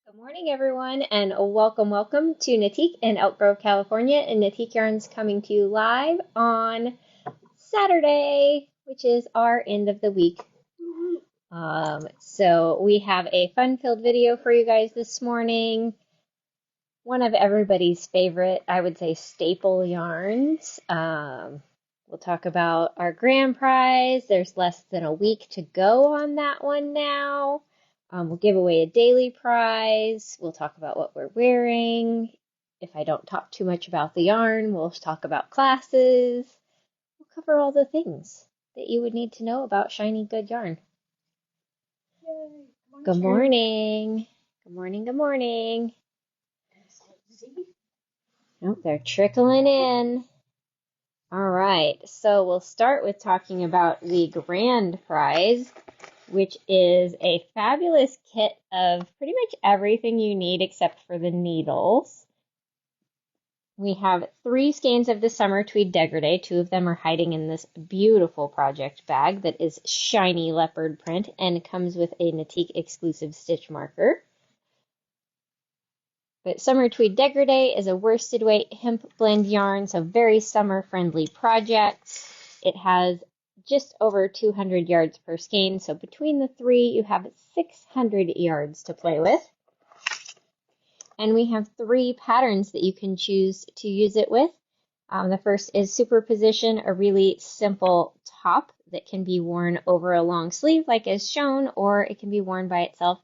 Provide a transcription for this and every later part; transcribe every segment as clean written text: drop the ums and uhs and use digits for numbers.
Good morning, everyone, and welcome to Natique in Elk Grove, California. And Natique Yarns coming to you live on Saturday, which is our end of the week. So we have a fun-filled video for you guys this morning. One of everybody's favorite, I would say, staple yarns. We'll talk about our grand prize. There's less than a week to go on that one now. We'll give away a daily prize. We'll talk about what we're wearing. If I don't talk too much about the yarn, we'll talk about classes. We'll cover all the things that you would need to know about shiny, good yarn. Yay. Good morning. Good morning, good morning. Oh, they're trickling in. All right, so we'll start with talking about the grand prize, which is a fabulous kit of pretty much everything you need except for the needles. We have 3 skeins of the Summer Tweed Degrade. 2 of them are hiding in this beautiful project bag that is shiny leopard print and comes with a Natique exclusive stitch marker. But Summer Tweed Degrade is a worsted weight hemp blend yarn, so very summer friendly project. It has just over 200 yards per skein, so between the 3 you have 600 yards to play with. And we have 3 patterns that you can choose to use it with. The first is Superposition, a really simple top that can be worn over a long sleeve like as shown, or it can be worn by itself.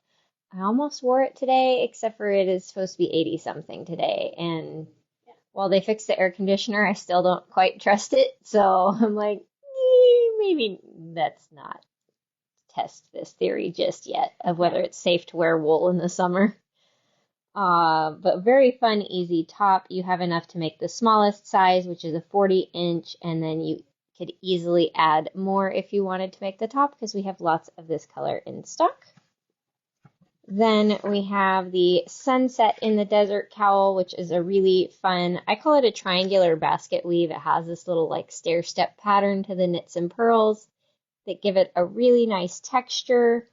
I almost wore it today, except for it is supposed to be 80 something today, and while they fixed the air conditioner, I still don't quite trust it, so I'm like, maybe let's not test this theory just yet of whether it's safe to wear wool in the summer. But very fun, easy top. You have enough to make the smallest size, which is a 40-inch, and then you could easily add more if you wanted to make the top, because we have lots of this color in stock. Then we have the Sunset in the Desert cowl, which is a really fun, I call it a triangular basket weave. It has this little like stair step pattern to the knits and pearls that give it a really nice texture.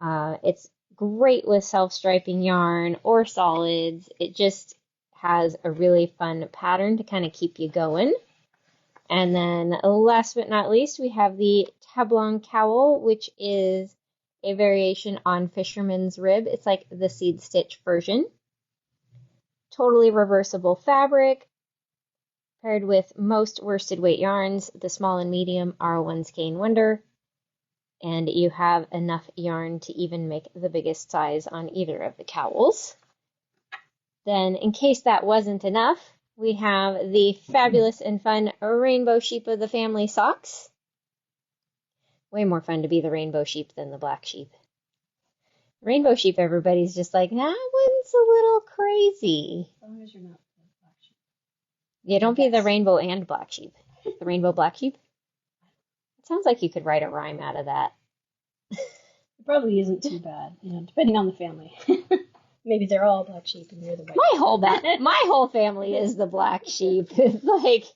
It's great with self-striping yarn or solids. It just has a really fun pattern to kind of keep you going. And then last but not least, we have the Tablon cowl, which is a variation on Fisherman's Rib. It's like the seed stitch version. Totally reversible fabric, paired with most worsted weight yarns. The small and medium are 1 skein wonder, and you have enough yarn to even make the biggest size on either of the cowls. Then, in case that wasn't enough, we have the fabulous and fun Rainbow Sheep of the Family socks. Way more fun to be the rainbow sheep than the black sheep. Rainbow sheep, everybody's just like, that one's a little crazy. As long as you're not the black sheep. Yeah, don't be the rainbow and black sheep. The rainbow black sheep? It sounds like you could write a rhyme out of that. It probably isn't too bad, depending on the family. Maybe they're all black sheep and you're the white. My whole family is the black sheep. It's like,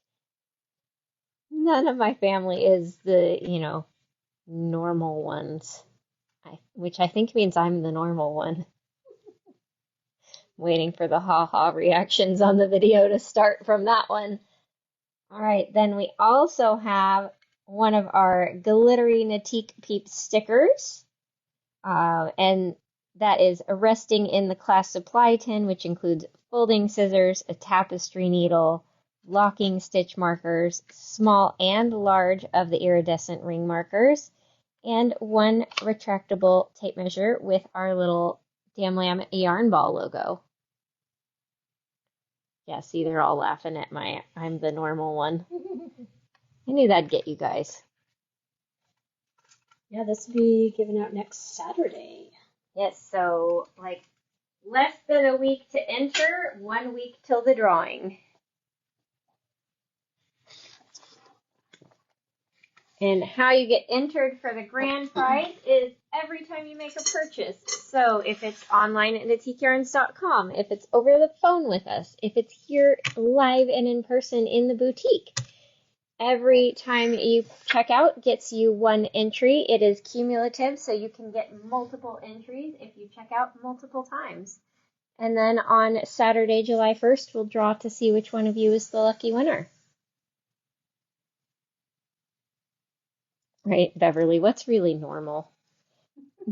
none of my family is the, normal ones, which I think means I'm the normal one. Waiting for the ha-ha reactions on the video to start from that one. All right, then we also have one of our glittery Natique Peeps stickers, and that is resting in the class supply tin, which includes folding scissors, a tapestry needle, locking stitch markers, small and large of the iridescent ring markers, and 1 retractable tape measure with our little Damn Lamb yarn ball logo. Yeah, see, they're all laughing at I'm the normal one. I knew that'd get you guys. Yeah, this will be given out next Saturday. Yes, so like less than a week to enter, 1 week till the drawing. And how you get entered for the grand prize is every time you make a purchase. So if it's online at NatiqueYarns.com, if it's over the phone with us, if it's here live and in person in the boutique, Every time you check out gets you 1 entry. It is cumulative, so you can get multiple entries if you check out multiple times. And then on Saturday, July 1st, we'll draw to see which one of you is the lucky winner. Right, Beverly, what's really normal?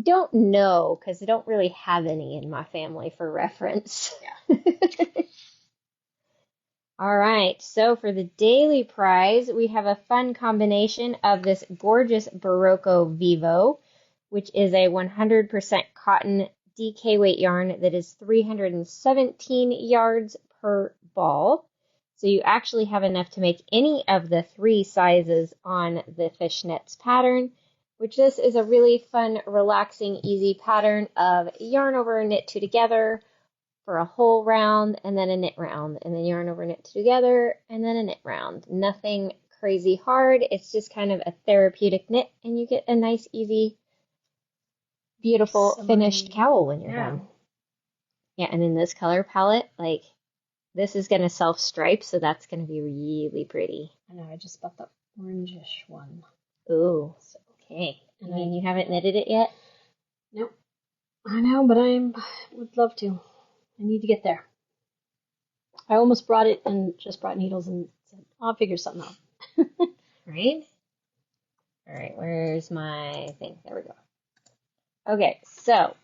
Don't know, because I don't really have any in my family for reference. Yeah. All right, so for the daily prize, we have a fun combination of this gorgeous Barocco Vivo, which is a 100% cotton DK weight yarn that is 317 yards per ball. So you actually have enough to make any of the 3 sizes on the Fishnets pattern, which this is a really fun, relaxing, easy pattern of yarn over, knit 2 together, for a whole round and then a knit round, and then yarn over, knit 2 together, and then a knit round. Nothing crazy hard. It's just kind of a therapeutic knit, and you get a nice, easy, beautiful finished cowl when you're done. Yeah, and in this color palette, like, this is going to self-stripe, so that's going to be really pretty. I know, I just bought the orangish one. Ooh, okay. And then you haven't knitted it yet? Nope. I know, but would love to. I need to get there. I almost brought it and just brought needles and said, I'll figure something out. Right? All right, where's my thing? There we go. Okay, so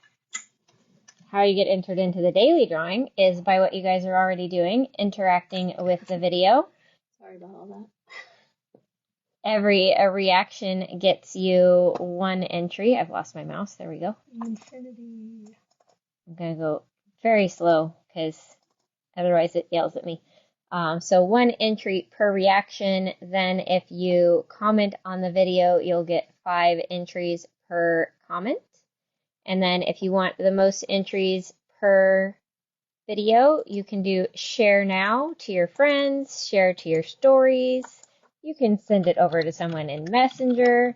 how you get entered into the daily drawing is by what you guys are already doing, interacting with the video. Sorry about all that. Every reaction gets you 1 entry. I've lost my mouse. There we go. Infinity. I'm going to go very slow because otherwise it yells at me. So 1 entry per reaction. Then if you comment on the video, you'll get 5 entries per comment. And then if you want the most entries per video, you can do share now to your friends, share to your stories. You can send it over to someone in Messenger,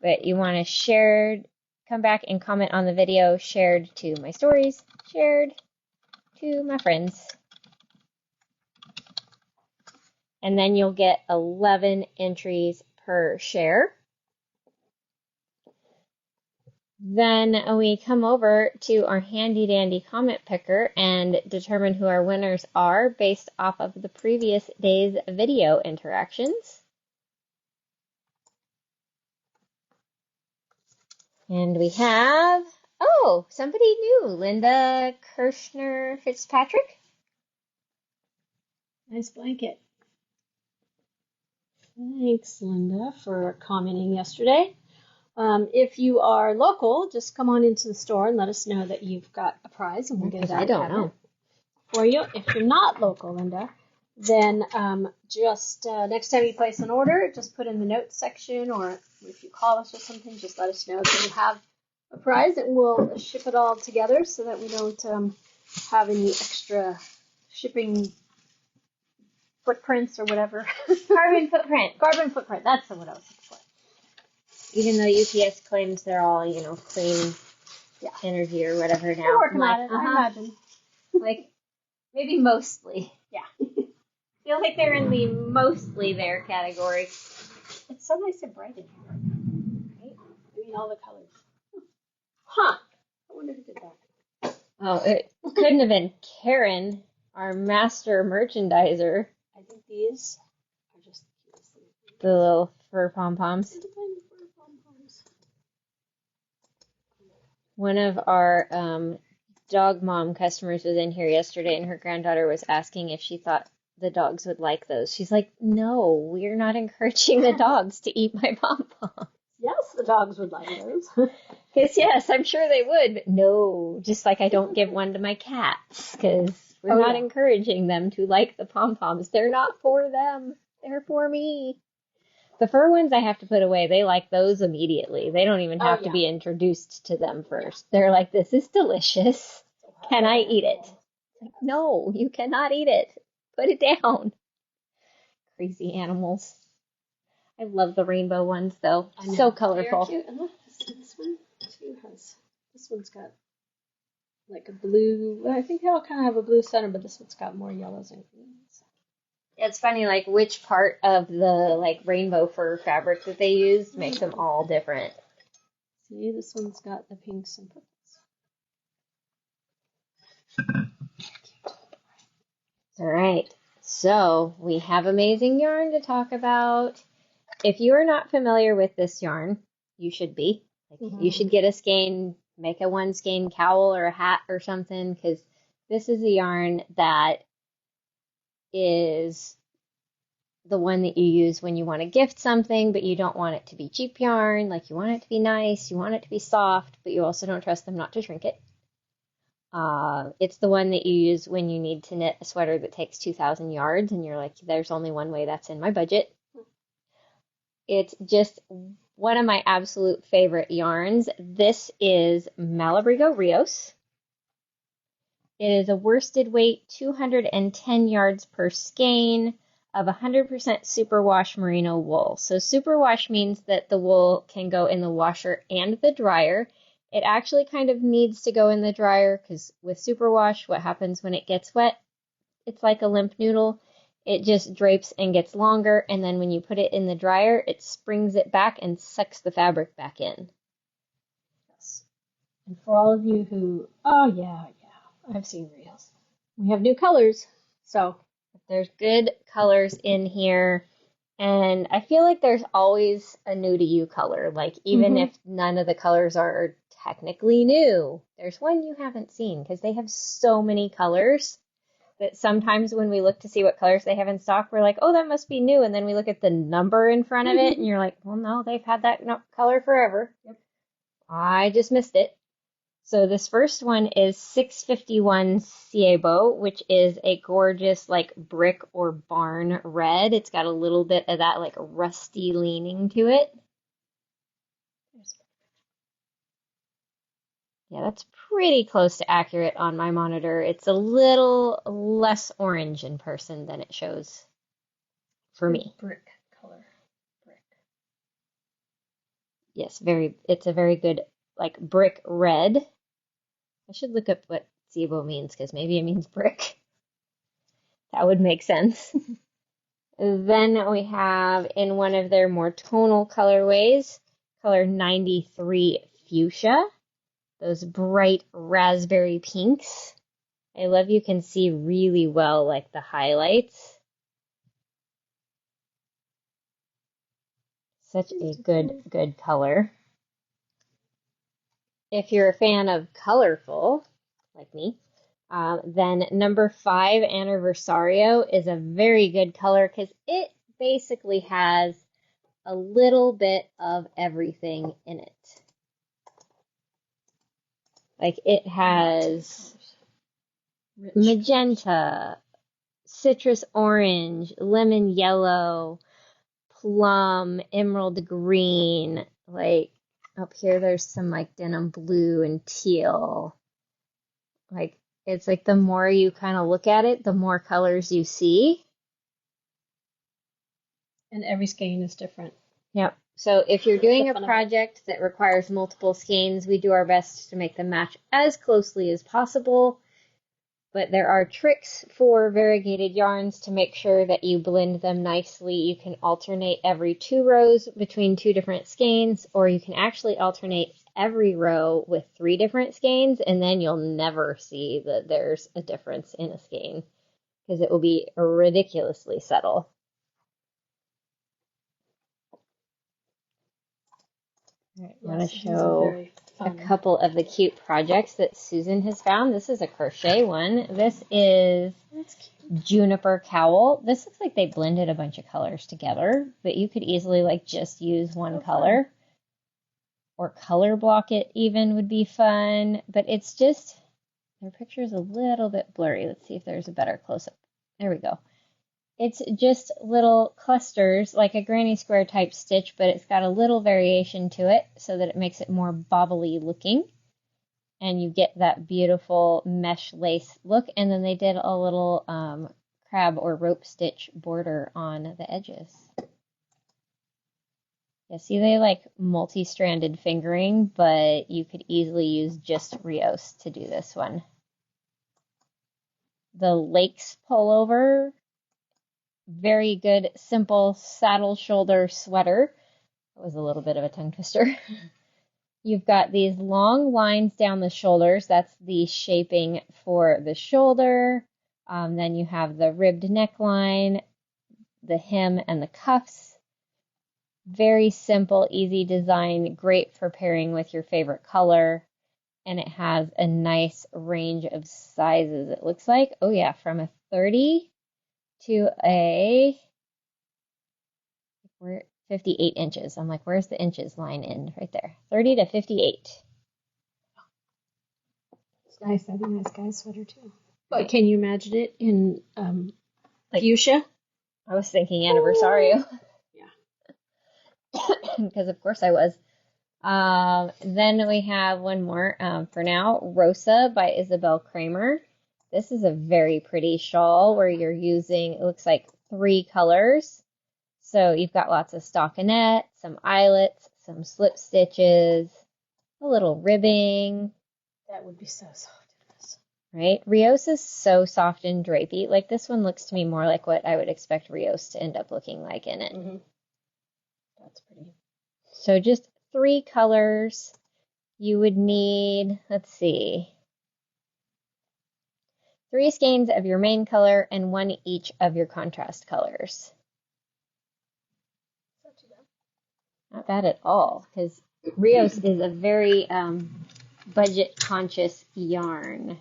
but you want to share, come back and comment on the video, shared to my stories, shared to my friends. And then you'll get 11 entries per share. Then we come over to our handy dandy comment picker and determine who our winners are based off of the previous day's video interactions. And we have, oh, somebody new, Linda Kirshner Fitzpatrick. Nice blanket. Thanks, Linda, for commenting yesterday. If you are local, just come on into the store and let us know that you've got a prize, and we'll get that for you. If you're not local, Linda, then just next time you place an order, just put in the notes section, or if you call us or something, just let us know that you have a prize, and we'll ship it all together so that we don't have any extra shipping footprints or whatever. Carbon footprint. Carbon footprint. That's what I was looking for. Even though UPS claims they're all, clean energy or whatever now. We're working on it, I imagine. Like, maybe mostly. Yeah. Feel like they're in the mostly there category. It's so nice and bright in here. Right? I mean, all the colors. Huh. I wonder who did that. Oh, it couldn't have been Karen, our master merchandiser. I think these are just the cutest things. The little fur pom-poms. One of our dog mom customers was in here yesterday, and her granddaughter was asking if she thought the dogs would like those. She's like, no, we're not encouraging the dogs to eat my pom-poms. Yes, the dogs would like those. Because, yes, I'm sure they would, but no, just like I don't give one to my cats, because we're not encouraging them to like the pom-poms. They're not for them. They're for me. The fur ones I have to put away. They like those immediately. They don't even have to be introduced to them first. They're like, this is delicious. Can I eat it? Like, no, you cannot eat it. Put it down. Crazy animals. I love the rainbow ones, though. So colorful. They're cute. And look, this one too has. This one's got like a blue. Well, I think they all kind of have a blue center, but this one's got more yellows and greens. It's funny, like which part of the like rainbow fur fabric that they used makes them all different. See, this one's got the pinks and purples. All right, so we have amazing yarn to talk about. If you are not familiar with this yarn, you should be. You should get a skein, make a one skein cowl or a hat or something, because this is a yarn that is the one that you use when you want to gift something, but you don't want it to be cheap yarn. Like you want it to be nice, you want it to be soft, but you also don't trust them not to shrink it. It's the one that you use when you need to knit a sweater that takes 2,000 yards, and you're like, there's only one way that's in my budget. It's just one of my absolute favorite yarns. This is Malabrigo Rios. It is a worsted weight, 210 yards per skein of 100% superwash merino wool. So superwash means that the wool can go in the washer and the dryer. It actually kind of needs to go in the dryer because with superwash, what happens when it gets wet? It's like a limp noodle. It just drapes and gets longer, and then when you put it in the dryer, it springs it back and sucks the fabric back in. Yes. And for all of you who, oh yeah, I've seen reels. We have new colors, so there's good colors in here, and I feel like there's always a new to you color. Like even if none of the colors are technically new, there's one you haven't seen because they have so many colors that sometimes when we look to see what colors they have in stock, we're like, oh, that must be new. And then we look at the number in front of it and you're like, well, no, they've had that color forever. Yep. I just missed it. So this first one is 651 Ciebo, which is a gorgeous like brick or barn red. It's got a little bit of that like rusty leaning to it. Yeah, that's pretty close to accurate on my monitor. It's a little less orange in person than it shows for me. Brick color. Brick. Yes, it's a very good like brick red. I should look up what Ciebo means because maybe it means brick. That would make sense. Then we have in one of their more tonal colorways, color 93 Fuchsia. Those bright raspberry pinks. I love you can see really well like the highlights. Such a good color. If you're a fan of colorful, like me, then number 5 Anniversario is a very good color because it basically has a little bit of everything in it. Like it has magenta, citrus orange, lemon yellow, plum, emerald green. Like up here there's some like denim blue and teal. Like it's like the more you kind of look at it, the more colors you see. And every skein is different. Yep. So if you're doing a project that requires multiple skeins, we do our best to make them match as closely as possible. But there are tricks for variegated yarns to make sure that you blend them nicely. You can alternate every 2 rows between 2 different skeins, or you can actually alternate every row with 3 different skeins, and then you'll never see that there's a difference in a skein because it will be ridiculously subtle. All right, I want to show a couple of the cute projects that Susan has found. This is a crochet one. This is Juniper Cowl. This looks like they blended a bunch of colors together, but you could easily like just use one color. Or color block it even would be fun. But it's just, their picture is a little bit blurry. Let's see if there's a better close-up. There we go. It's just little clusters, like a granny square type stitch, but it's got a little variation to it so that it makes it more bobbly looking. And you get that beautiful mesh lace look. And then they did a little crab or rope stitch border on the edges. Yeah, see, they like multi-stranded fingering, but you could easily use just Rios to do this one. The Lakes pullover very good, simple saddle shoulder sweater. That was a little bit of a tongue twister. You've got these long lines down the shoulders. That's the shaping for the shoulder. Then you have the ribbed neckline, the hem, and the cuffs. Very simple, easy design, great for pairing with your favorite color. And it has a nice range of sizes, it looks like. Oh yeah, from a 30 to a 58 inches. I'm like, where's the inches line end? Right there. 30 to 58. It's nice. That'd be a nice guy's sweater too. But can you imagine it in fuchsia? I was thinking anniversario. Yeah. Because of course I was. Then we have one more for now, Rosa by Isabel Kramer. This is a very pretty shawl where you're using, it looks like 3 colors. So you've got lots of stockinette, some eyelets, some slip stitches, a little ribbing. That would be so soft in this. Right? Rios is so soft and drapey. Like this one looks to me more like what I would expect Rios to end up looking like in it. Mm-hmm. That's pretty. So just 3 colors. You would need, let's see, 3 skeins of your main color and 1 each of your contrast colors. Not too bad. Not bad at all, because Rios is a very budget-conscious yarn.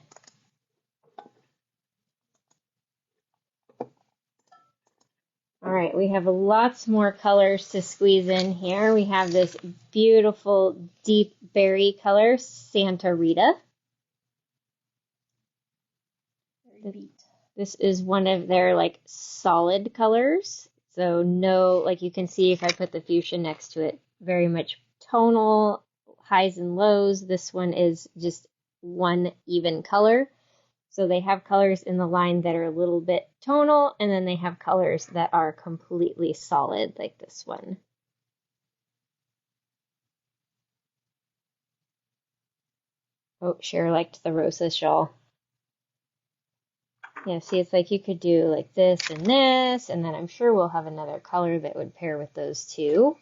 All right, we have lots more colors to squeeze in here. We have this beautiful deep berry color, Santa Rita. This is one of their like solid colors. So no, like you can see if I put the fuchsia next to it, very much tonal, highs and lows. This one is just one even color. So they have colors in the line that are a little bit tonal, and then they have colors that are completely solid, like this one. Oh, Cher liked the Rosa shawl. Yeah, see, it's like you could do like this, and then I'm sure we'll have another color that would pair with those two.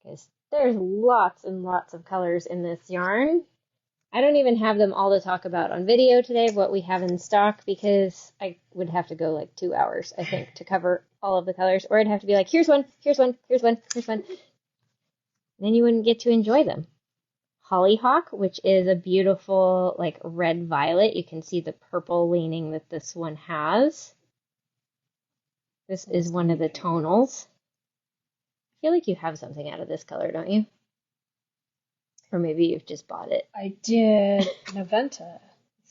Because there's lots and lots of colors in this yarn. I don't even have them all to talk about on video today, what we have in stock, because I would have to go like 2 hours, I think, to cover all of the colors. Or I'd have to be like, here's one, here's one, here's one, here's one. Then you wouldn't get to enjoy them. Hollyhock, which is a beautiful like red violet. You can see the purple leaning that this one has. This is one of the tonals. I feel like you have something out of this color, don't you? Or maybe you've just bought it. I did Noventa.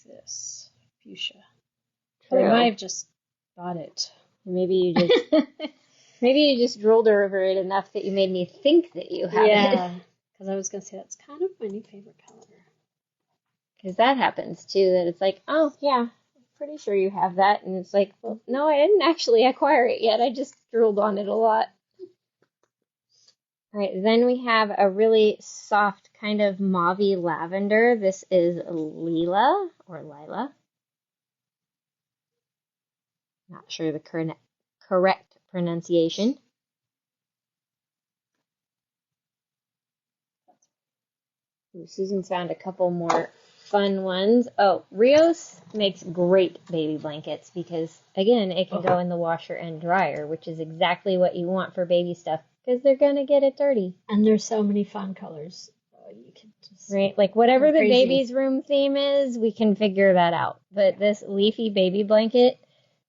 This fuchsia. True. But I might have just bought it. Maybe you just drooled over it enough that you made me think that you had it. Yeah, because I was going to say that's kind of my new favorite color. Because that happens too, that it's like, oh yeah, I'm pretty sure you have that. And it's like, well, no, I didn't actually acquire it yet. I just drooled on it a lot. All right, then we have a really soft kind of mauvey lavender. This is Lila or Lila. Not sure the correct pronunciation. Ooh, Susan's found a couple more fun ones. Oh, Rios makes great baby blankets because, again, it can go in the washer and dryer, which is exactly what you want for baby stuff. Because they're going to get it dirty. And there's so many fun colors. So you can just right? Like whatever the baby's room theme is, we can figure that out. But this leafy baby blanket,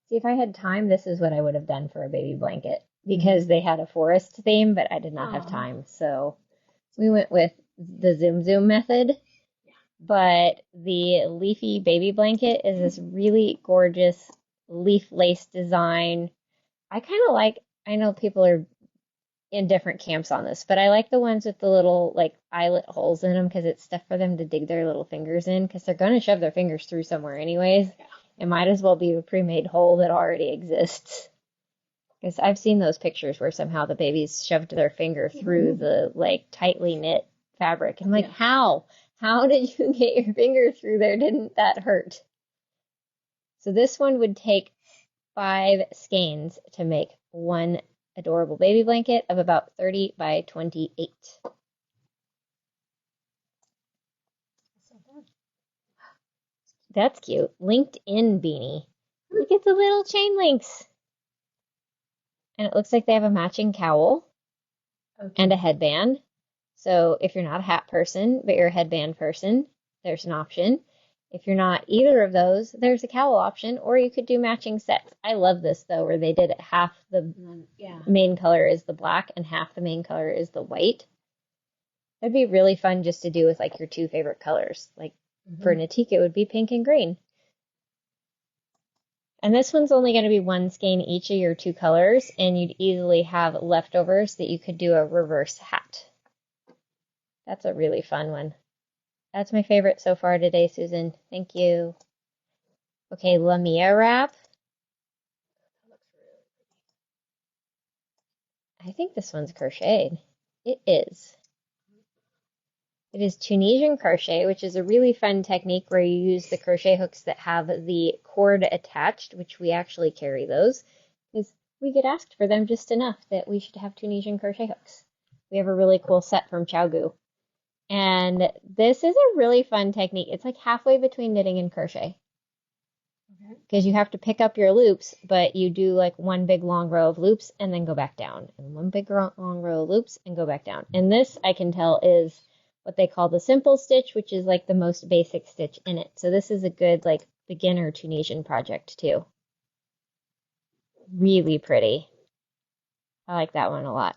see if I had time, this is what I would have done for a baby blanket. Because they had a forest theme, but I did not have time. So we went with the Zoom method. Yeah. But the leafy baby blanket is this really gorgeous leaf lace design. I kind of like, I know people are in different camps on this, but I like the ones with the little like eyelet holes in them because it's stuff for them to dig their little fingers in because they're going to shove their fingers through somewhere anyways. Yeah. It might as well be a pre-made hole that already exists. Because I've seen those pictures where somehow the babies shoved their finger through the like tightly knit fabric. I'm like, how? How did you get your finger through there? Didn't that hurt? So this one would take 5 skeins to make one adorable baby blanket of about 30 by 28. That's cute. LinkedIn beanie. Look at the little chain links. And it looks like they have a matching cowl and a headband. So if you're not a hat person, but you're a headband person, there's an option. If you're not either of those, there's a cowl option, or you could do matching sets. I love this, though, where they did it half the main color is the black and half the main color is the white. That'd be really fun just to do with, like, your 2 favorite colors. Like, for Natika, it would be pink and green. And this one's only going to be 1 skein each of your 2 colors, and you'd easily have leftovers that you could do a reverse hat. That's a really fun one. That's my favorite so far today, Susan. Thank you. Okay, Lamia wrap. I think this one's crocheted. It is. It is Tunisian crochet, which is a really fun technique where you use the crochet hooks that have the cord attached, which we actually carry those, because we get asked for them just enough that we should have Tunisian crochet hooks. We have a really cool set from Xiaogu. And this is a really fun technique. It's like halfway between knitting and crochet. Because you have to pick up your loops, but you do like 1 big long row of loops and then go back down. And 1 big long row of loops and go back down. And this, I can tell, is what they call the simple stitch, which is like the most basic stitch in it. So this is a good like beginner Tunisian project too. Really pretty. I like that one a lot.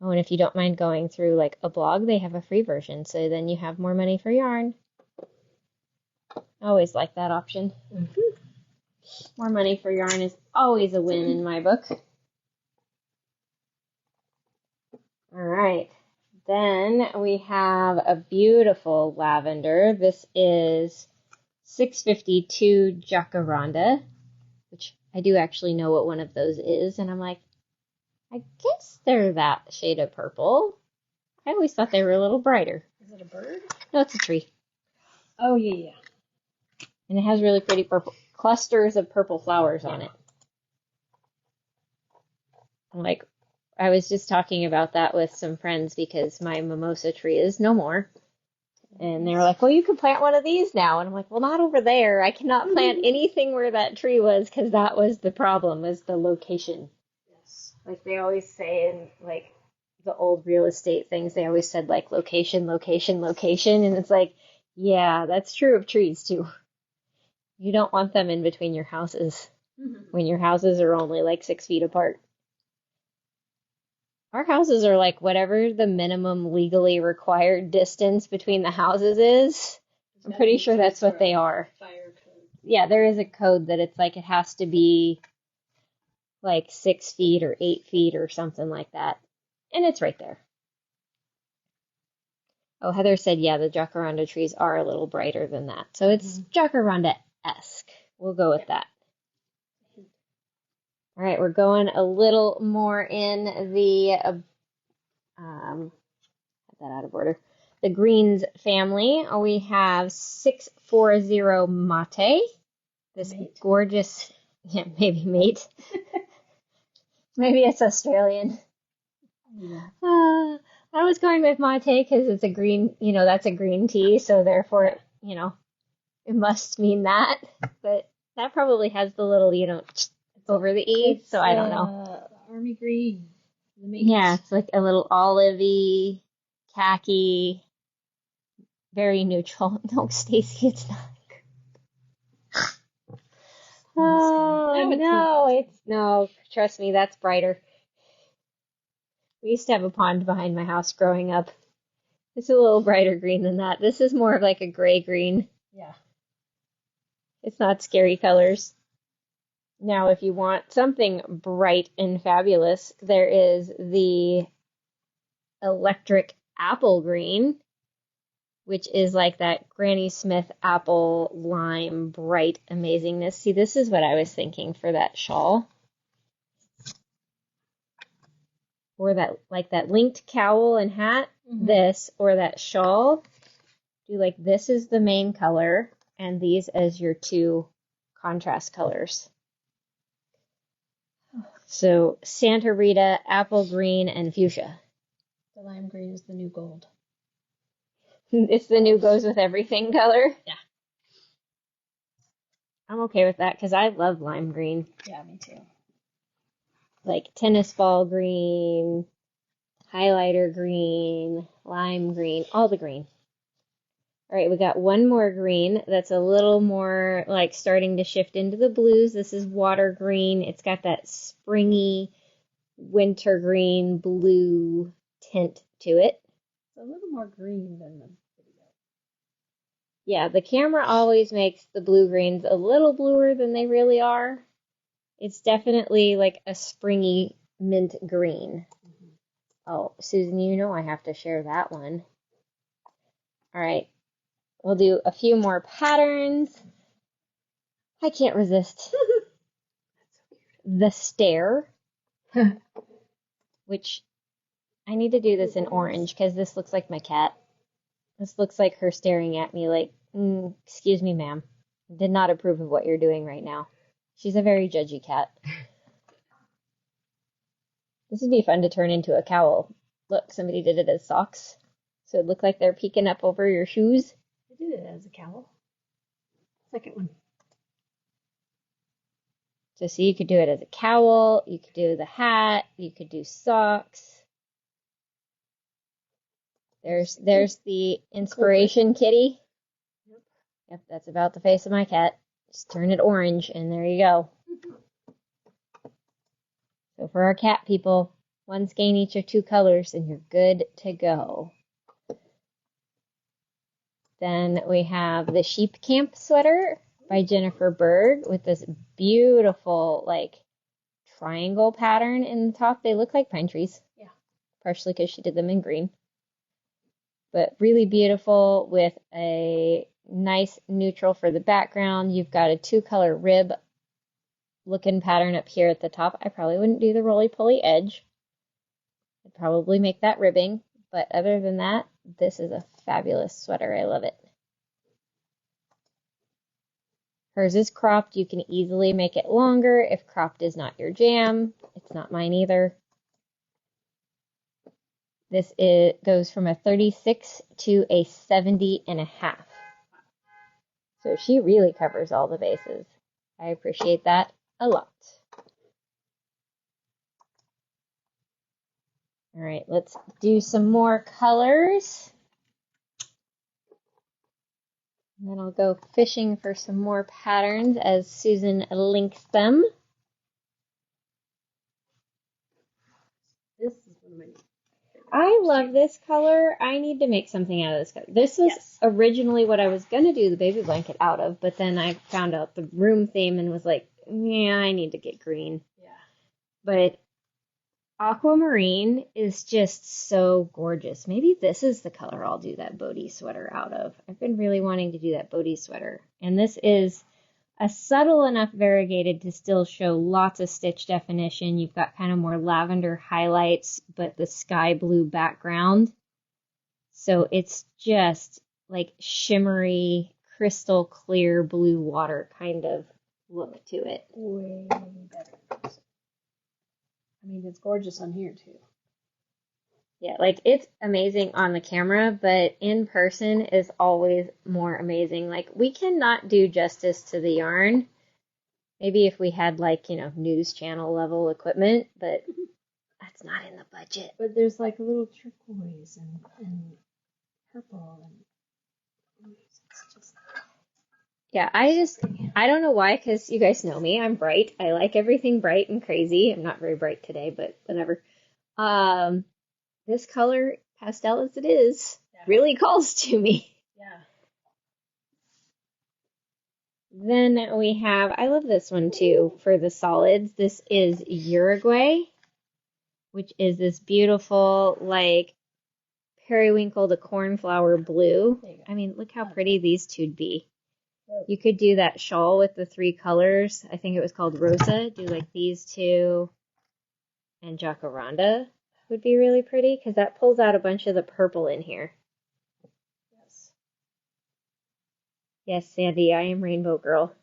Oh, and if you don't mind going through like a blog, they have a free version, so then you have more money for yarn. I always like that option. More money for yarn is always a win in my book. All right. Then we have a beautiful lavender. This is 652 Jacaranda, which I do actually know what one of those is, and I'm like, I guess they're that shade of purple. I always thought they were a little brighter. Is it a bird? No, it's a tree. Oh, yeah. And it has really pretty purple clusters of purple flowers on it. Like, I was just talking about that with some friends because my mimosa tree is no more. And they were like, well, you can plant one of these now. And I'm like, well, not over there. I cannot plant anything where that tree was because that was the problem, was the location. Like they always say in like the old real estate things, they always said like location, location, location. And it's like, yeah, that's true of trees too. You don't want them in between your houses when your houses are only like 6 feet apart. Our houses are like whatever the minimum legally required distance between the houses is. I'm pretty sure that's what they are. Fire code. Yeah, there is a code that it's like it has to be like 6 feet or 8 feet or something like that. And it's right there. Oh, Heather said, yeah, the jacaranda trees are a little brighter than that. So it's jacaranda-esque. We'll go with that. All right, we're going a little more in the, get that out of order, the greens family. We have 640 Mate, this gorgeous, yeah, maybe mate. Maybe it's Australian. Yeah. I was going with mate because it's a green, that's a green tea, so therefore, it must mean that. But that probably has the little, over the E, so I don't know. Army green. Yeah, it's like a little olivey, khaki, very neutral. No, Stacy, it's not. Oh, no, trust me, that's brighter. We used to have a pond behind my house growing up. It's a little brighter green than that. This is more of like a gray green. Yeah. It's not scary colors. Now, if you want something bright and fabulous, there is the electric apple green, which is like that Granny Smith apple lime bright amazingness. See, this is what I was thinking for that shawl. Or that, like that linked cowl and hat, this, or that shawl. Do like this is the main color, and these as your 2 contrast colors. So Santa Rita, apple green, and fuchsia. The lime green is the new gold. It's the new goes with everything color? Yeah. I'm okay with that because I love lime green. Yeah, me too. Like tennis ball green, highlighter green, lime green, all the green. All right, we got one more green that's a little more like starting to shift into the blues. This is water green. It's got that springy wintergreen blue tint to it. It's a little more green than the video. Yeah, the camera always makes the blue greens a little bluer than they really are. It's definitely like a springy mint green. Mm-hmm. Oh, Susan, you know I have to share that one. All right, we'll do a few more patterns. I can't resist. The stare, which I need to do this in orange because this looks like my cat. This looks like her staring at me like, excuse me, ma'am. Did not approve of what you're doing right now. She's a very judgy cat. This would be fun to turn into a cowl. Look, somebody did it as socks. So it looked like they're peeking up over your shoes. I did it as a cowl. Second one. So see, you could do it as a cowl, you could do the hat, you could do socks. There's the inspiration kitty. Yep, that's about the face of my cat. Just turn it orange, and there you go. So for our cat people, one skein each of two colors, and you're good to go. Then we have the Sheep Camp sweater by Jennifer Berg with this beautiful, like, triangle pattern in the top. They look like pine trees. Yeah. Partially because she did them in green. But really beautiful with a nice neutral for the background. You've got a two-color rib looking pattern up here at the top. I probably wouldn't do the roly-poly edge. I'd probably make that ribbing. But other than that, this is a fabulous sweater. I love it. Hers is cropped. You can easily make it longer if cropped is not your jam. It's not mine either. This goes from a 36 to a 70.5. So she really covers all the bases. I appreciate that a lot. All right, let's do some more colors. And then I'll go fishing for some more patterns as Susan links them. This is one of my I love this color. I need to make something out of this color. This was originally what I was going to do the baby blanket out of, but then I found out the room theme and was like, yeah, I need to get green. Yeah. But aquamarine is just so gorgeous. Maybe this is the color I'll do that Bodhi sweater out of. I've been really wanting to do that Bodhi sweater. And this is a subtle enough variegated to still show lots of stitch definition. You've got kind of more lavender highlights, but the sky blue background. So it's just like shimmery, crystal clear blue water kind of look to it. Way better. I mean, it's gorgeous on here too. Yeah, like it's amazing on the camera, but in person is always more amazing. Like we cannot do justice to the yarn. Maybe if we had like, news channel level equipment, but that's not in the budget. But there's like a little turquoise and purple and it's just... Yeah, I don't know why, because you guys know me. I'm bright. I like everything bright and crazy. I'm not very bright today, but whatever. This color, pastel as it is, really calls to me. Yeah. Then we have, I love this one too, for the solids. This is Uruguay, which is this beautiful, like, periwinkle to cornflower blue. I mean, look how pretty these two'd be. You could do that shawl with the three colors. I think it was called Rosa. Do like these two and Jacaranda would be really pretty because that pulls out a bunch of the purple in here. Yes. Yes, Sandy, I am Rainbow Girl.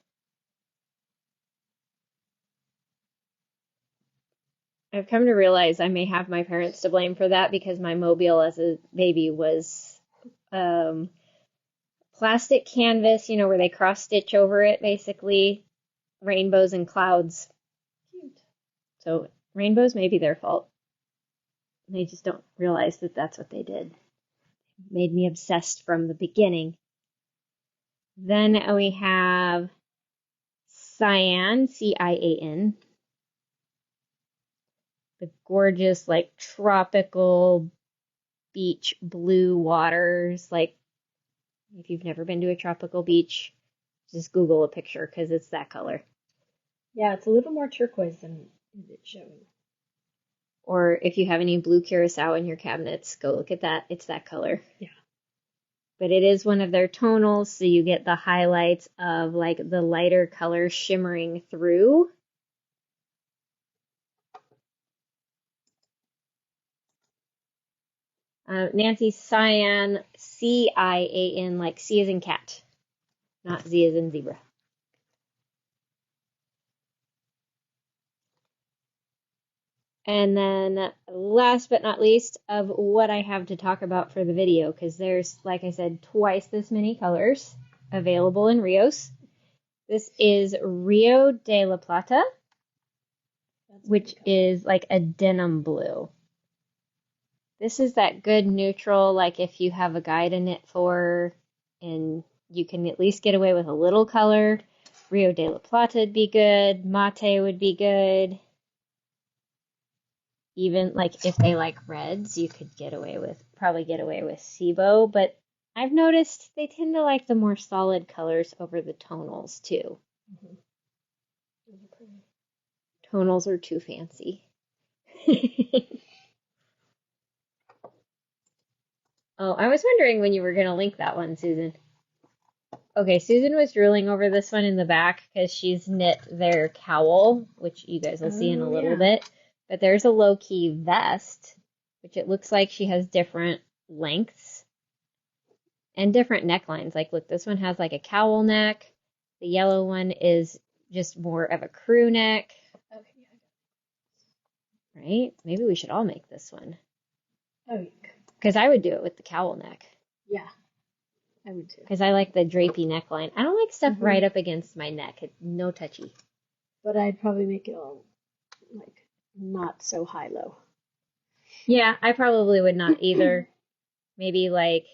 I've come to realize I may have my parents to blame for that because my mobile as a baby was plastic canvas, you know, where they cross stitch over it, basically. Rainbows and clouds. Cute. So rainbows may be their fault. They just don't realize that that's what they did. Made me obsessed from the beginning. Then we have cyan, C-I-A-N. The gorgeous, like, tropical beach blue waters. Like, if you've never been to a tropical beach, just Google a picture because it's that color. Yeah, it's a little more turquoise than it's showing. Or if you have any blue curacao in your cabinets, go look at that. It's that color. Yeah. But it is one of their tonals, so you get the highlights of, like, the lighter color shimmering through. Nancy, cyan, C-I-A-N, like C as in cat, not Z as in zebra. And then last but not least of what I have to talk about for the video, because there's, like I said, twice this many colors available in Rios. This is Rio de la Plata, which is like a denim blue. This is that good neutral, like if you have a guy to knit for and you can at least get away with a little color. Rio de la Plata would be good. Mate would be good. Even like if they like reds, you could probably get away with Sibo, but I've noticed they tend to like the more solid colors over the tonals too. Mm-hmm. Tonals are too fancy. Oh, I was wondering when you were going to link that one, Susan. Okay, Susan was drooling over this one in the back because she's knit their cowl, which you guys will see in a little bit. But there's a low-key vest, which it looks like she has different lengths and different necklines. Like, look, this one has like a cowl neck. The yellow one is just more of a crew neck. Okay. Right? Maybe we should all make this one. Oh, because I would do it with the cowl neck. Yeah, I would too. Because I like the drapey neckline. I don't like stuff right up against my neck. It's no touchy. But I'd probably make it all, like, not so high-low. Yeah, I probably would not either. Maybe like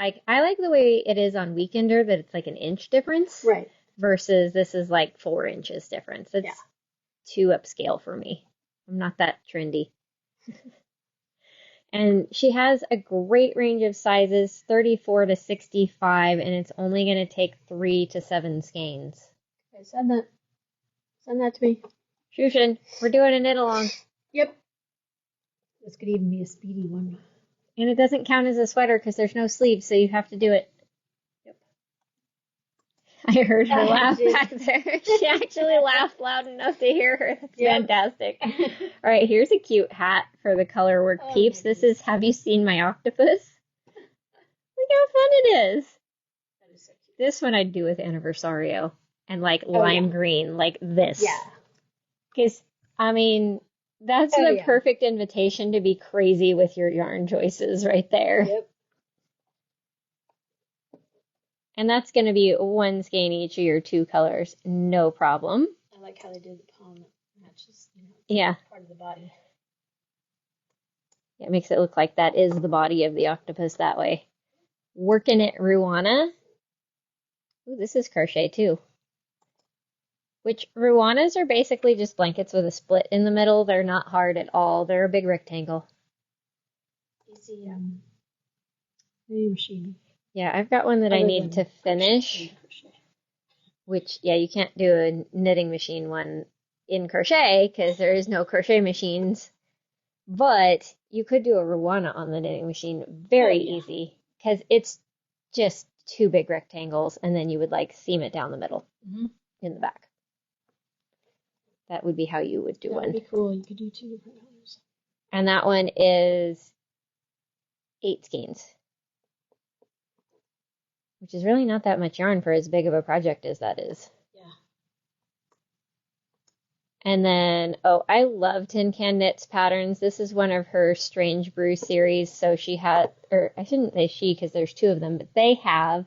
I like the way it is on Weekender, that it's like an inch difference. Right. Versus this is like 4 inches difference. It's too upscale for me. I'm not that trendy. And she has a great range of sizes, 34 to 65, and it's only going to take 3 to 7 skeins. Okay, send that to me. Shushin, we're doing a knit along. Yep. This could even be a speedy one. And it doesn't count as a sweater because there's no sleeves, so you have to do it. Yep. I heard her laugh back there. She actually laughed loud enough to hear her. That's fantastic. All right, here's a cute hat for the color work peeps. This is, have you seen my octopus? Look how fun it is. That is so cute. This one I'd do with Anniversario and like lime green, like this. Yeah. Because, I mean, that's the perfect invitation to be crazy with your yarn choices right there. Yep. And that's going to be 1 skein each of your 2 colors, no problem. I like how they did the palm that matches, part of the body. It makes it look like that is the body of the octopus that way. Working it Ruana. Ooh, this is crochet too. Which Ruanas are basically just blankets with a split in the middle. They're not hard at all. They're a big rectangle. Easy machine. Yeah, I've got one that I need to finish. Which, you can't do a knitting machine one in crochet because there is no crochet machines. But you could do a Ruana on the knitting machine very easy because it's just 2 big rectangles and then you would like seam it down the middle in the back. That would be how you would do one. That would be cool. You could do 2 different colors. And that one is 8 skeins. Which is really not that much yarn for as big of a project as that is. Yeah. And then, oh, I love Tin Can Knits patterns. This is one of her Strange Brew series. So she had, or I shouldn't say she because there's two of them, but they have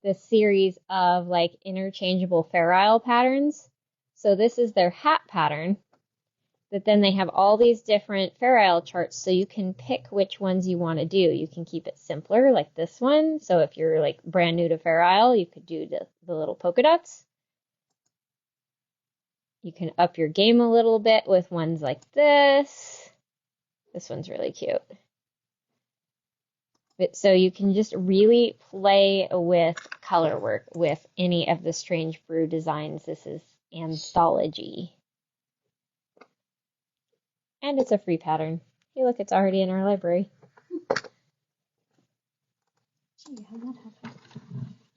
this series of like interchangeable Fair Isle patterns. So this is their hat pattern, but then they have all these different Fair Isle charts, so you can pick which ones you want to do. You can keep it simpler, like this one. So if you're like brand new to Fair Isle, you could do the little polka dots. You can up your game a little bit with ones like this. This one's really cute. But so you can just really play with color work with any of the Strange Brew designs. This is Anthology. And it's a free pattern. Hey, look, it's already in our library. Gee, how that happened?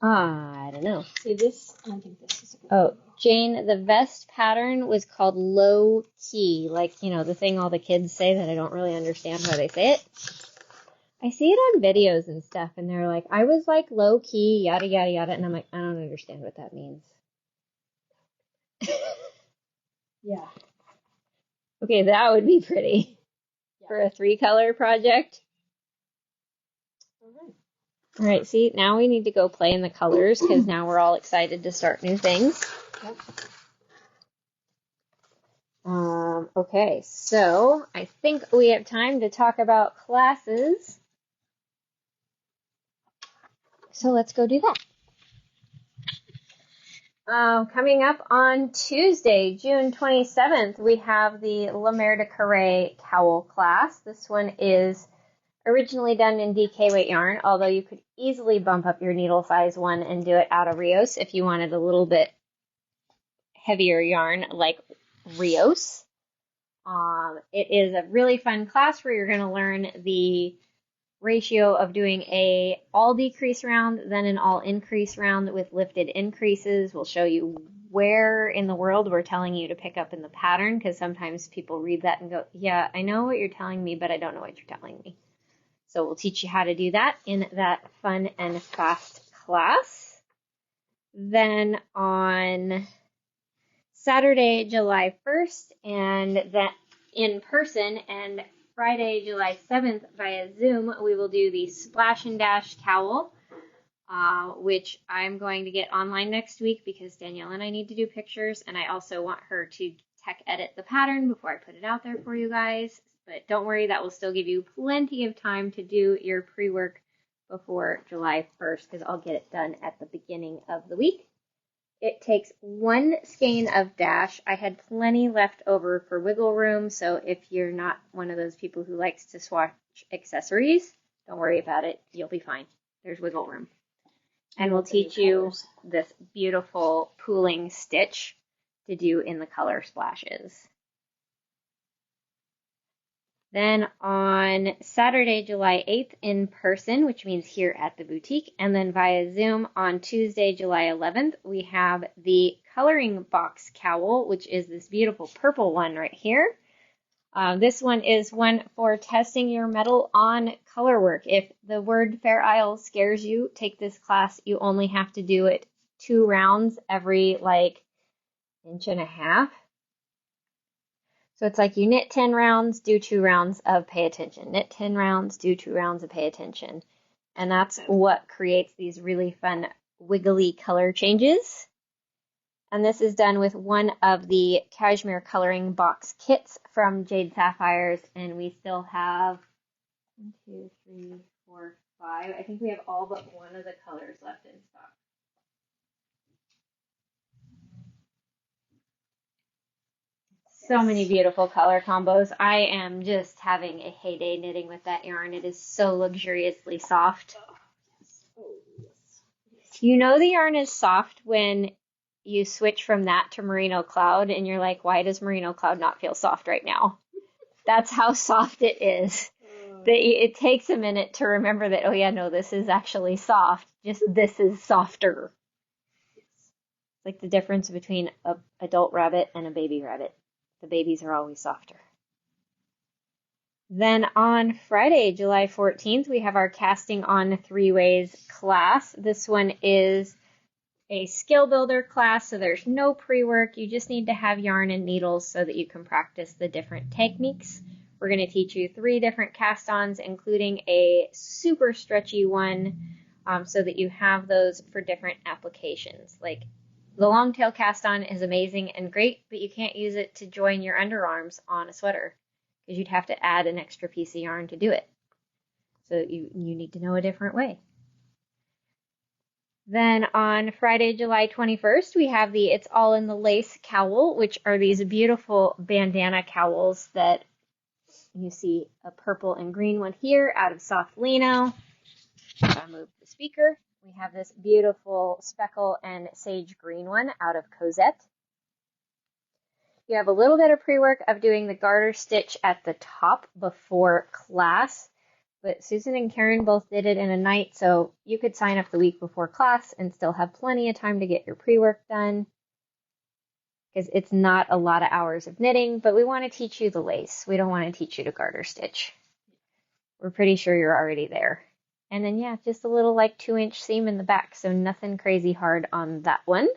I don't know. See this? I think this is a good Oh, Jane, the vest pattern was called Low Key. Like, you know, the thing all the kids say that I don't really understand how they say it. I see it on videos and stuff, and they're like, I was like low key, yada, yada, yada. And I'm like, I don't understand what that means. Yeah. Okay, that would be pretty for a 3-color project. All right, see, now we need to go play in the colors because now we're all excited to start new things. Yep. Okay, so I think we have time to talk about classes. So let's go do that. Coming up on Tuesday, June 27th, we have the La Mer de Carré cowl class. This one is originally done in DK weight yarn, although you could easily bump up your needle size one and do it out of Rios if you wanted a little bit heavier yarn like Rios. It is a really fun class where you're going to learn the ratio of doing a all decrease round, then an all increase round with lifted increases. We'll show you where in the world we're telling you to pick up in the pattern, because sometimes people read that and go, yeah, I know what you're telling me, but I don't know what you're telling me. So we'll teach you how to do that in that fun and fast class. Then on Saturday, July 1st, and that in person, and Friday, July 7th via Zoom, we will do the Splash and Dash cowl, which I'm going to get online next week because Danielle and I need to do pictures, and I also want her to tech edit the pattern before I put it out there for you guys. But don't worry, that will still give you plenty of time to do your pre-work before July 1st because I'll get it done at the beginning of the week. It takes 1 skein of dash. I had plenty left over for wiggle room, so if you're not one of those people who likes to swatch accessories, don't worry about it. You'll be fine. There's wiggle room. And we'll teach you this beautiful pooling stitch to do in the color splashes. Then on Saturday, July 8th in person, which means here at the boutique, and then via Zoom on Tuesday, July 11th, we have the coloring box cowl, which is this beautiful purple one right here. This one is one for testing your mettle on color work. If the word Fair Isle scares you, take this class. You only have to do it 2 rounds every like 1.5 inches. So it's like you knit 10 rounds, do 2 rounds of pay attention. Knit 10 rounds, do 2 rounds of pay attention. And that's what creates these really fun wiggly color changes. And this is done with one of the cashmere coloring box kits from Jade Sapphires. And we still have 1, 2, 3, 4, 5. I think we have all but one of the colors left in stock. So many beautiful color combos. I am just having a heyday knitting with that yarn. It is so luxuriously soft. You know the yarn is soft when you switch from that to Merino Cloud and you're like, why does Merino Cloud not feel soft right now? That's how soft it is. It takes a minute to remember that, oh yeah, no, this is actually soft. Just this is softer. It's like the difference between an adult rabbit and a baby rabbit. The babies are always softer. Then on Friday, July 14th, we have our Casting on 3 Ways class. This one is a skill builder class, so there's no pre-work. You just need to have yarn and needles so that you can practice the different techniques. We're going to teach you 3 different cast-ons, including a super stretchy one, so that you have those for different applications. Like the long tail cast-on is amazing and great, but you can't use it to join your underarms on a sweater because you'd have to add an extra piece of yarn to do it. So you need to know a different way. Then on Friday, July 21st, we have the It's All in the Lace cowl, which are these beautiful bandana cowls that you see a purple and green one here out of soft lino. I'll move the speaker. We have this beautiful speckle and sage green one out of Cosette. You have a little bit of pre-work of doing the garter stitch at the top before class, but Susan and Karen both did it in a night, so you could sign up the week before class and still have plenty of time to get your pre-work done, because it's not a lot of hours of knitting, but we want to teach you the lace. We don't want to teach you to garter stitch. We're pretty sure you're already there. And then, yeah, just a little like 2-inch seam in the back, so nothing crazy hard on that one.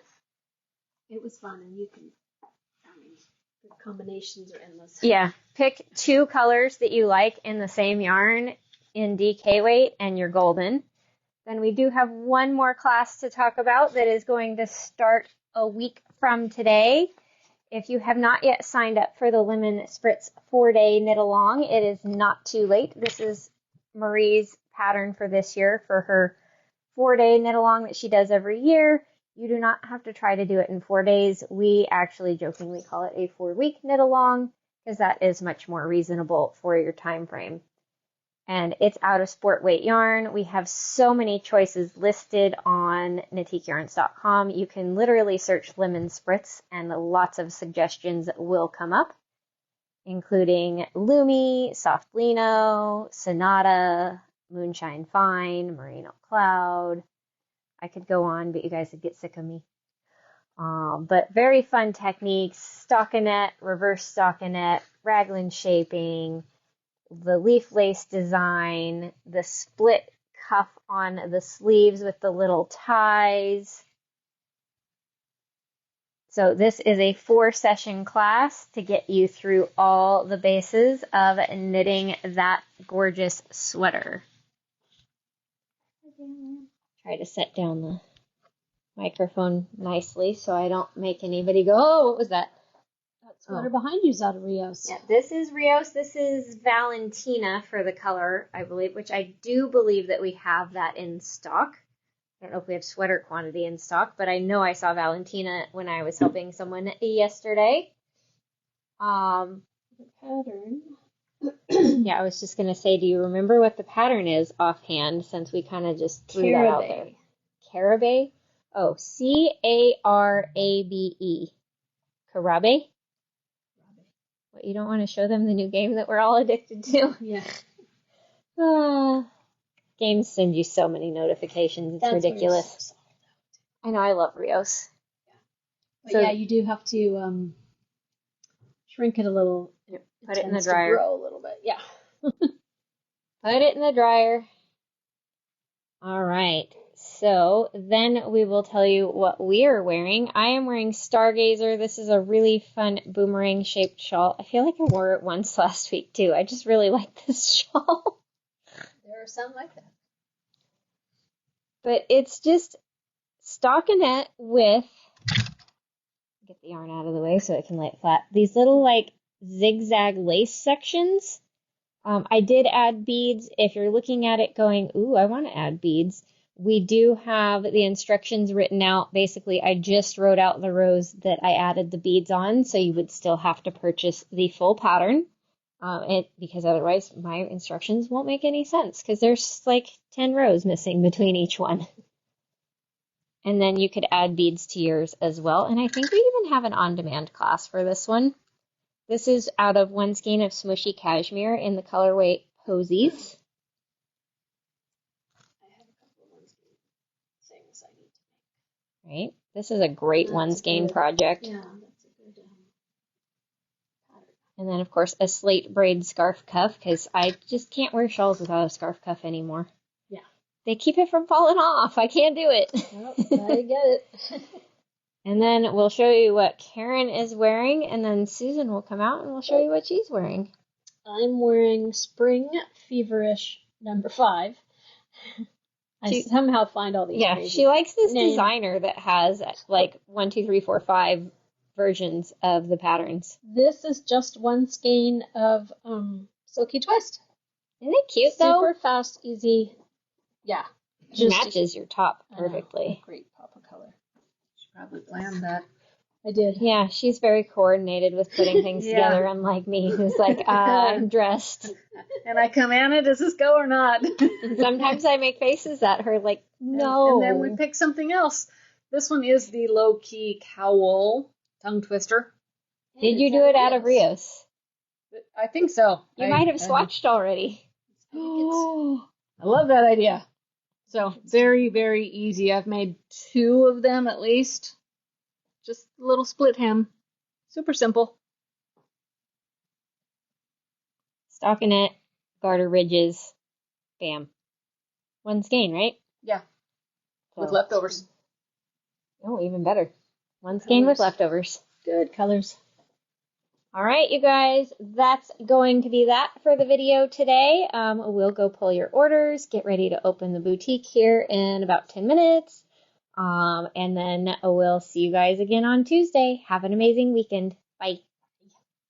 It was fun, and you can, the combinations are endless. Yeah, pick 2 colors that you like in the same yarn in DK weight, and you're golden. Then we do have one more class to talk about that is going to start a week from today. If you have not yet signed up for the Lemon Spritz 4-day knit along, it is not too late. This is Marie's pattern for this year for her 4-day knit along that she does every year. You do not have to try to do it in 4 days. We actually jokingly call it a 4-week knit along because that is much more reasonable for your time frame. And it's out of sport weight yarn. We have so many choices listed on knitiqueyarns.com. You can literally search Lemon Spritz and lots of suggestions will come up, including Lumi, Soft Lino, Sonata, Moonshine Fine, Merino Cloud. I could go on, but you guys would get sick of me. But very fun techniques: stockinette, reverse stockinette, raglan shaping, the leaf lace design, the split cuff on the sleeves with the little ties. So this is a 4-session class to get you through all the bases of knitting that gorgeous sweater. Try to set down the microphone nicely so I don't make anybody go, oh, what was that? That sweater behind you is out of Rios. Yeah, this is Rios. This is Valentina for the color, I believe, which I do believe that we have that in stock. I don't know if we have sweater quantity in stock, but I know I saw Valentina when I was helping someone yesterday. The pattern. Yeah, I was just going to say, do you remember what the pattern is offhand, since we kind of just threw that out there? Carabe? Oh, Carabe. Carabe? What, you don't want to show them the new game that we're all addicted to? Yeah. Games send you so many notifications. It's ridiculous. I know, I love Rios. Yeah. But so, yeah, you do have to shrink it a little. Put it in the dryer. Grow a little bit, yeah. Put it in the dryer. All right. So then we will tell you what we are wearing. I am wearing Stargazer. This is a really fun boomerang shaped shawl. I feel like I wore it once last week too. I just really like this shawl. There are some like that. But it's just stockinette with, get the yarn out of the way so it can lay it flat, these little like zigzag lace sections. I did add beads. If you're looking at it going, ooh, I want to add beads, we do have the instructions written out. Basically, I just wrote out the rows that I added the beads on, so you would still have to purchase the full pattern, because otherwise my instructions won't make any sense, because there's like 10 rows missing between each one. And then you could add beads to yours as well. And I think we even have an on-demand class for this one. This is out of one skein of Smushy Cashmere in the colorway Posies. I have a couple of one skein things I need to make. Right? This is a great one skein project. Yeah, that's a good pattern. And then, of course, a slate braid scarf cuff, because I just can't wear shawls without a scarf cuff anymore. Yeah. They keep it from falling off. I can't do it. Nope, I get it. And then we'll show you what Karen is wearing, and then Susan will come out and we'll show you what she's wearing. I'm wearing Spring Feverish number 5. I somehow find all these. Yeah, crazy she likes this names. designer that has like 1, 2, 3, 4, 5 versions of the patterns. This is just one skein of Silky Twist. Isn't it cute though? Super fast, easy. Yeah. It matches your top perfectly. Great pop of color. She probably planned that. I did. Yeah, she's very coordinated with putting things together, unlike me, who's like, I'm dressed. And I come, Anna, does this go or not? And sometimes I make faces at her like, no. And then we pick something else. This one is the low-key cowl tongue twister. Did you do it out of Rios? I think so. You might have swatched already. I love that idea. So very, very easy. I've made 2 of them at least. Just a little split hem. Super simple. Stockinette, garter ridges, bam. One skein, right? Yeah. So, with leftovers. Oh, even better. One skein with leftovers. Good colors. All right, you guys, that's going to be that for the video today. We'll go pull your orders, get ready to open the boutique here in about 10 minutes. And then we'll see you guys again on Tuesday. Have an amazing weekend. Bye.